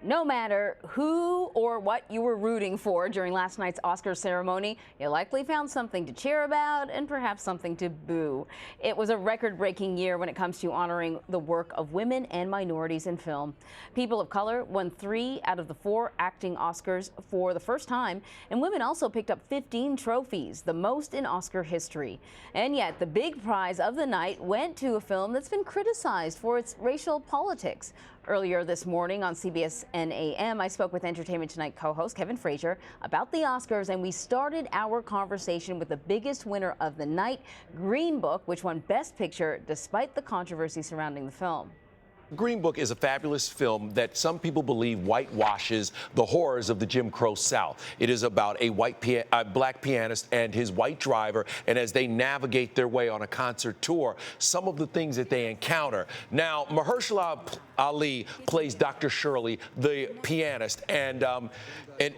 No matter who or what you were rooting for during last night's Oscar ceremony, you likely found something to cheer about and perhaps something to boo. It was a record-breaking year when it comes to honoring the work of women and minorities in film. People of color won 3 out of the 4 acting Oscars for the first time, and women also picked up 15 trophies, the most in Oscar history. And yet, the big prize of the night went to a film that's been criticized for its racial politics. Earlier this morning on CBSN AM, I spoke with Entertainment Tonight co-host Kevin Fraizer about the Oscars, and we started our conversation with the biggest winner of the night, Green Book, which won Best Picture despite the controversy surrounding the film. Green Book is a fabulous film that some people believe whitewashes the horrors of the Jim Crow South. It is about a black pianist and his white driver, and as they navigate their way on a concert tour, some of the things that they encounter. Now, Mahershala Ali plays Dr. Shirley, the pianist, and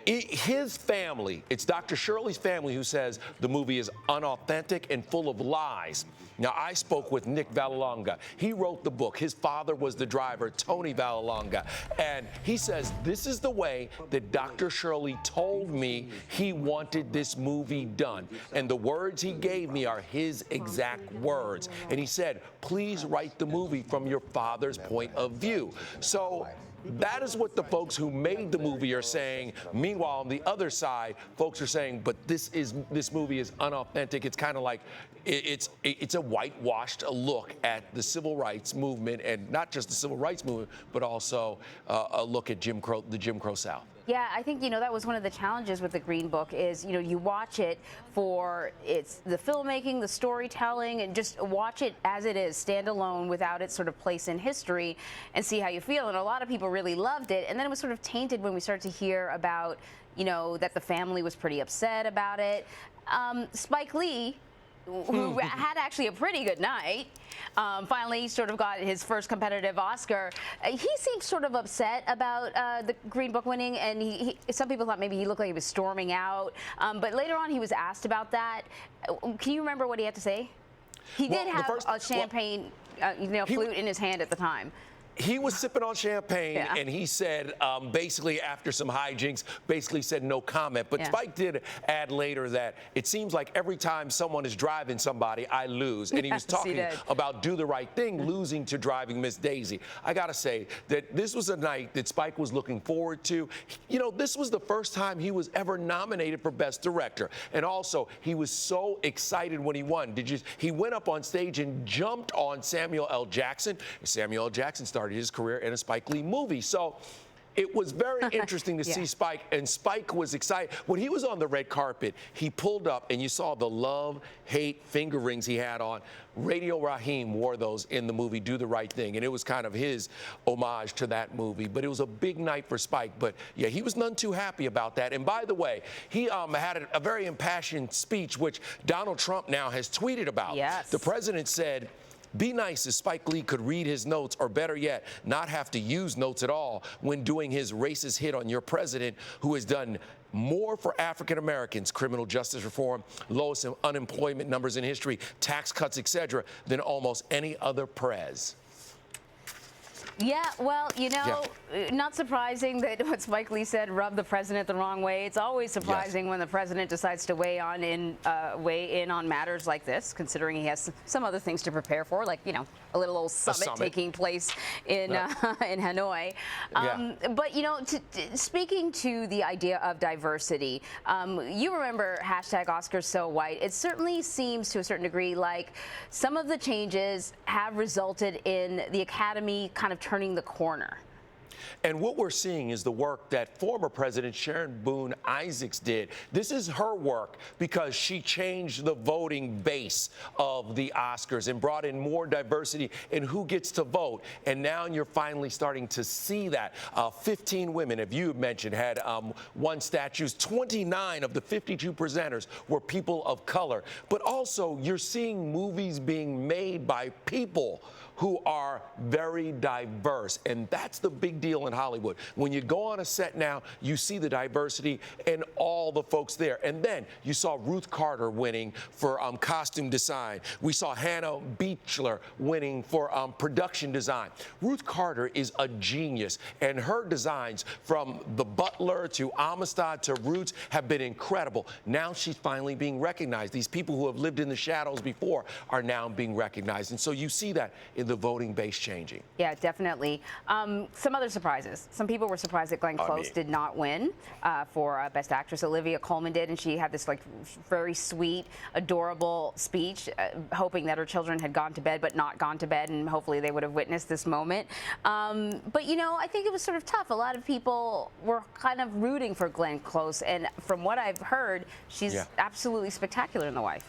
his family, it's Dr. Shirley's family who says the movie is unauthentic and full of lies. Now, I spoke with Nick Vallelonga. He wrote the book. His father was the driver, Tony Vallelonga. And he says, this is the way that Dr. Shirley told me he wanted this movie done. And the words he gave me are his exact words. And he said, please write the movie from your father's point of view. So that is what the folks who made the movie are saying. Meanwhile, on the other side, folks are saying, but this movie is unauthentic. It's kind of like it's a whitewashed look at the civil rights movement, and not just the civil rights movement, but also a look at the Jim Crow South. Yeah, I think, that was one of the challenges with the Green Book is, you watch it for the filmmaking, the storytelling, and just watch it as it is, stand alone without its sort of place in history, and see how you feel. And a lot of people really loved it. And then it was sort of tainted when we started to hear about, that the family was pretty upset about it. Spike Lee, who had actually a pretty good night, finally sort of got his first competitive Oscar. He seemed sort of upset about the Green Book winning, and some people thought maybe he looked like he was storming out. But later on, he was asked about that. Can you remember what he had to say? He did have a champagne flute in his hand at the time. He was sipping on champagne, and he said, basically after some hijinks, basically said no comment. But Spike did add later that it seems like every time someone is driving somebody, I lose. And he was talking about Do the Right Thing, losing to Driving Miss Daisy. I got to say that this was a night that Spike was looking forward to. This was the first time he was ever nominated for Best Director. And also, he was so excited when he won. He went up on stage and jumped on Samuel L. Jackson. Samuel L. Jackson started his career in a Spike Lee movie. So it was very interesting to see Spike, and Spike was excited. When he was on the red carpet, he pulled up, and you saw the love-hate finger rings he had on. Radio Raheem wore those in the movie Do the Right Thing, and it was kind of his homage to that movie. But it was a big night for Spike. But, yeah, he was none too happy about that. And, by the way, he had a very impassioned speech, which Donald Trump now has tweeted about. Yes. The president said, be nice if Spike Lee could read his notes, or better yet, not have to use notes at all when doing his racist hit on your president, who has done more for African Americans, criminal justice reform, lowest unemployment numbers in history, tax cuts, etc., than almost any other prez. Yeah, well, not surprising that what Spike Lee said rubbed the president the wrong way. It's always surprising when the president decides to weigh in on matters like this, considering he has some other things to prepare for, like, a little old summit taking place in Hanoi. But, speaking to the idea of diversity, you remember #OscarsSoWhite. It certainly seems to a certain degree like some of the changes have resulted in the Academy kind of turning the corner. And what we're seeing is the work that former President Sharon Boone Isaacs did. This is her work because she changed the voting base of the Oscars and brought in more diversity in who gets to vote. And now you're finally starting to see that. 15 women, as you mentioned, had won statues. 29 of the 52 presenters were people of color. But also, you're seeing movies being made by people who are very diverse. And that's the big deal in Hollywood. When you go on a set now, you see the diversity and all the folks there. And then you saw Ruth Carter winning for costume design. We saw Hannah Beachler winning for production design. Ruth Carter is a genius, and her designs from The Butler to Amistad to Roots have been incredible. Now she's finally being recognized. These people who have lived in the shadows before are now being recognized. And so you see that in the voting base changing. Yeah, definitely. Some other surprises. Some people were surprised that Glenn Close did not win for Best Actress. Olivia Colman did, and she had this like very sweet, adorable speech, hoping that her children had gone to bed but not gone to bed, and hopefully they would have witnessed this moment. But you know, I think it was sort of tough. A lot of people were kind of rooting for Glenn Close, and from what I've heard, she's absolutely spectacular in The Wife.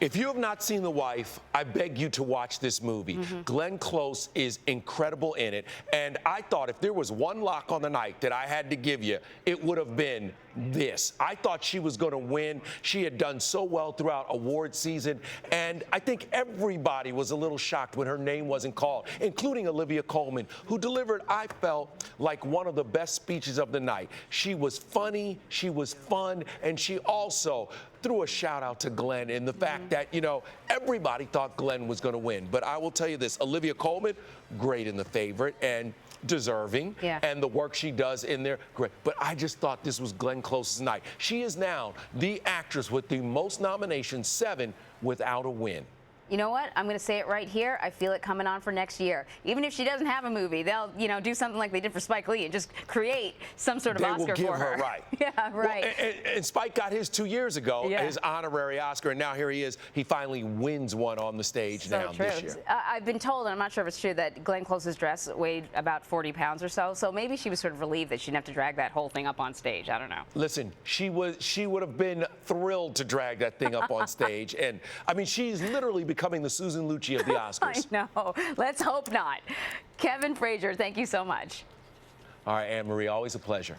If you have not seen The Wife, I beg you to watch this movie. Glenn Close is incredible in it. And I thought if there was one lock on the night that I had to give you, it would have been this. I thought she was going to win. She had done so well throughout award season. And I think everybody was a little shocked when her name wasn't called, including Olivia Colman, who delivered, I felt, like one of the best speeches of the night. She was funny, she was fun, and she also threw a shout out to Glenn in the fact that, you know, everybody thought Glenn was going to win. But I will tell you this, Olivia Colman, great in The Favorite and deserving. And the work she does in there, great. But I just thought this was Glenn Close's night. She is now the actress with the most nominations, 7, without a win. You know what? I'm going to say it right here. I feel it coming on for next year. Even if she doesn't have a movie, they'll, you know, do something like they did for Spike Lee and just create some sort of Oscar for her. They will give her right. Yeah, right. Well, and Spike got his 2 years ago, his honorary Oscar, and now here he is. He finally wins one on the stage this year. I've been told, and I'm not sure if it's true, that Glenn Close's dress weighed about 40 pounds or so. So maybe she was sort of relieved that she didn't have to drag that whole thing up on stage. I don't know. Listen, she would have been thrilled to drag that thing up on stage. And I mean, she's literally becoming the Susan Lucci of the Oscars. I know. Let's hope not. Kevin Fraizer, thank you so much. All right, Anne Marie, always a pleasure.